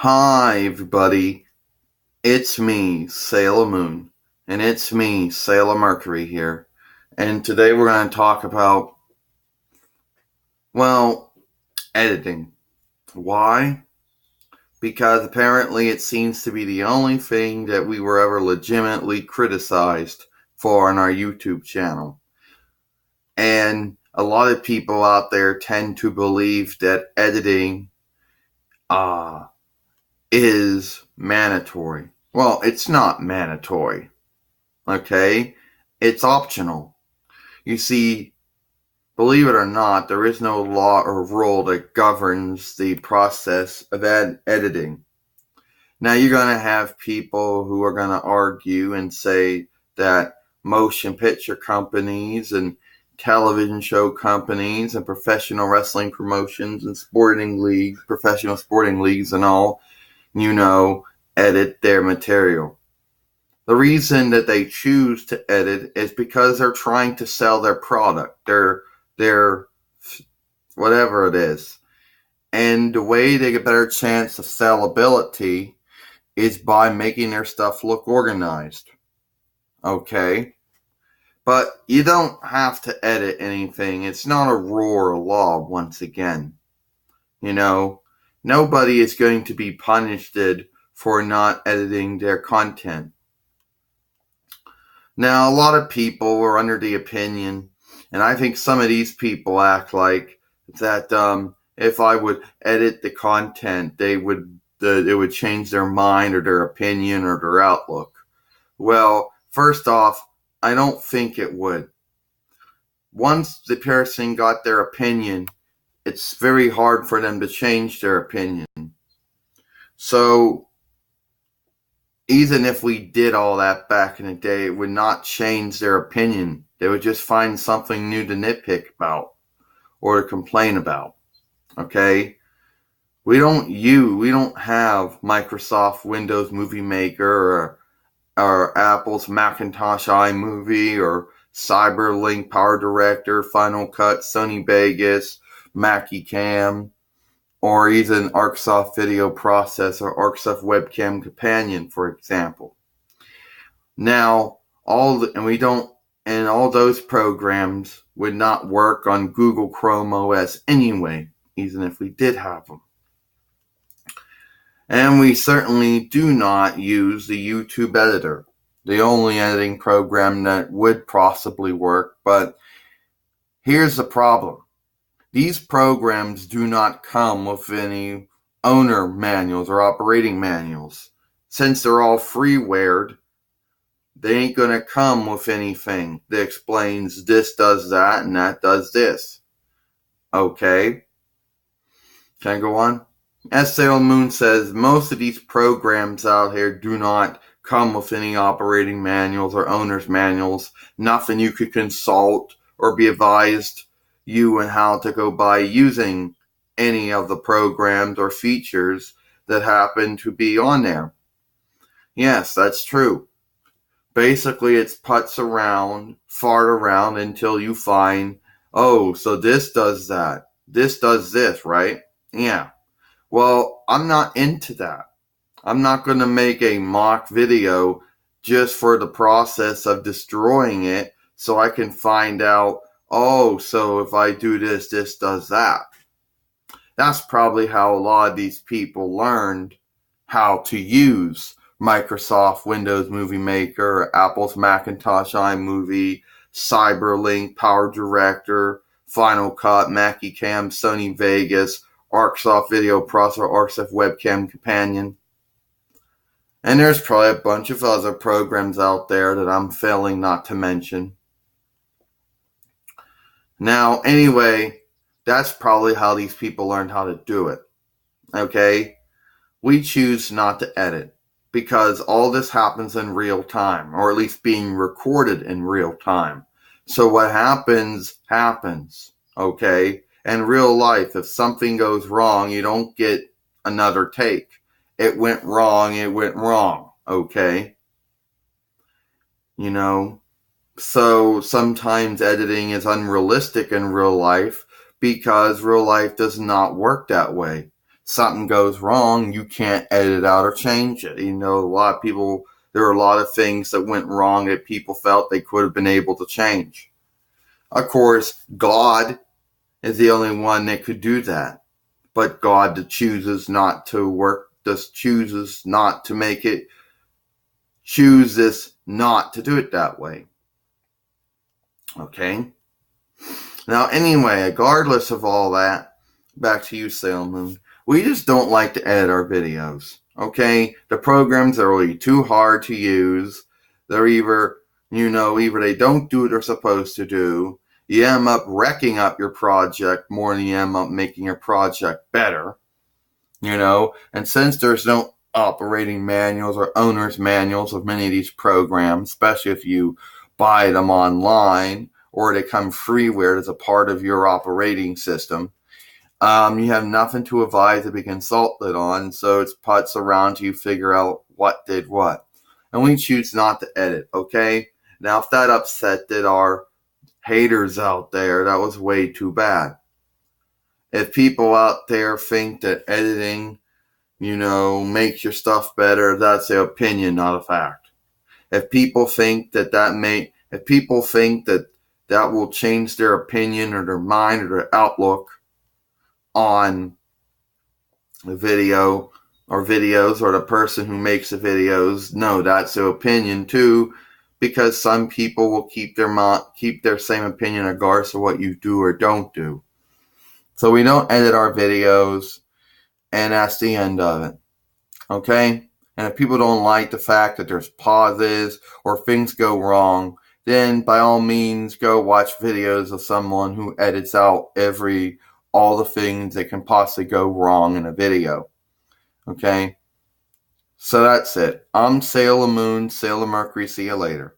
Hi, everybody. It's me, Sailor Moon, and it's me, Sailor Mercury here. And today we're going to talk about, well, editing. Why? Because apparently it seems to be the only thing that we were ever legitimately criticized for on our YouTube channel. And a lot of people out there tend to believe that editing is mandatory. Well, it's not mandatory. Okay? It's optional. You see, believe it or not, there is no law or rule that governs the process of editing. Now, you're going to have people who are going to argue and say that motion picture companies and television show companies and professional wrestling promotions and professional sporting leagues and all, edit their material. The reason that they choose to edit is because they're trying to sell their product, their whatever it is. And the way they get a better chance of sellability is by making their stuff look organized. Okay? But you don't have to edit anything. It's not a rule or a law, once again. Nobody is going to be punished for not editing their content. Now, a lot of people are under the opinion, and I think some of these people act like that if I would edit the content, it would change their mind or their opinion or their outlook. Well, first off, I don't think it would. Once the person got their opinion, it's very hard for them to change their opinion. So, even if we did all that back in the day, it would not change their opinion. They would just find something new to nitpick about or to complain about. Okay? We don't have Microsoft Windows Movie Maker or Apple's Macintosh iMovie or CyberLink Power Director, Final Cut, Sony Vegas, Mackie Cam, or even Arcsoft Video Processor or Arcsoft Webcam Companion, for example. Now, all those programs would not work on Google Chrome OS anyway, even if we did have them. And we certainly do not use the YouTube editor, the only editing program that would possibly work. But here's the problem. These programs do not come with any owner manuals or operating manuals. Since they're all freewared, they ain't going to come with anything that explains this does that and that does this. Okay? Can I go on? As Sailor Moon says, most of these programs out here do not come with any operating manuals or owner's manuals. Nothing you could consult or be advised you and how to go by using any of the programs or features that happen to be on there. Yes, that's true. Basically, it's putz around, fart around until you find, oh, so this does that. This does this, right? Yeah. Well, I'm not into that. I'm not going to make a mock video just for the process of destroying it so I can find out, oh, so if I do this, this does that. That's probably how a lot of these people learned how to use Microsoft Windows Movie Maker, or Apple's Macintosh iMovie, CyberLink, Power Director, Final Cut, Mackie Cam, Sony Vegas, Arcsoft Video Processor, Arcsoft Webcam Companion. And there's probably a bunch of other programs out there that I'm failing not to mention. Now, anyway, that's probably how these people learned how to do it. Okay? We choose not to edit because all this happens in real time, or at least being recorded in real time. So what happens, happens. Okay? In real life, if something goes wrong, you don't get another take. It went wrong. Okay? So sometimes editing is unrealistic in real life because real life does not work that way. something goes wrong, you can't edit it out or change it. You know, a lot of people, there are a lot of things that went wrong that people felt they could have been able to change. Of course, God is the only one that could do that. But God chooses not to work, just chooses not to make it, chooses not to do it that way. Okay? Now, anyway, regardless of all that, back to you, Sailor Moon. We just don't like to edit our videos. Okay? The programs are really too hard to use. They're either they don't do what they're supposed to do. You end up wrecking up your project more than you end up making your project better. And since there's no operating manuals or owner's manuals of many of these programs, especially if you buy them online or they come freeware as a part of your operating system, you have nothing to advise to be consulted on, so it's putts around till you figure out what did what. And we choose not to edit, okay? Now, if that upset our haters out there, that was way too bad. If people out there think that editing, makes your stuff better, that's their opinion, not a fact. If people think that that will change their opinion or their mind or their outlook on the video or videos or the person who makes the videos, no, that's their opinion too, because some people will keep their same opinion regardless of what you do or don't do. So we don't edit our videos, and that's the end of it. Okay? And if people don't like the fact that there's pauses or things go wrong, then by all means go watch videos of someone who edits out all the things that can possibly go wrong in a video. Okay? So that's it. I'm Sailor Moon, Sailor Mercury. See you later.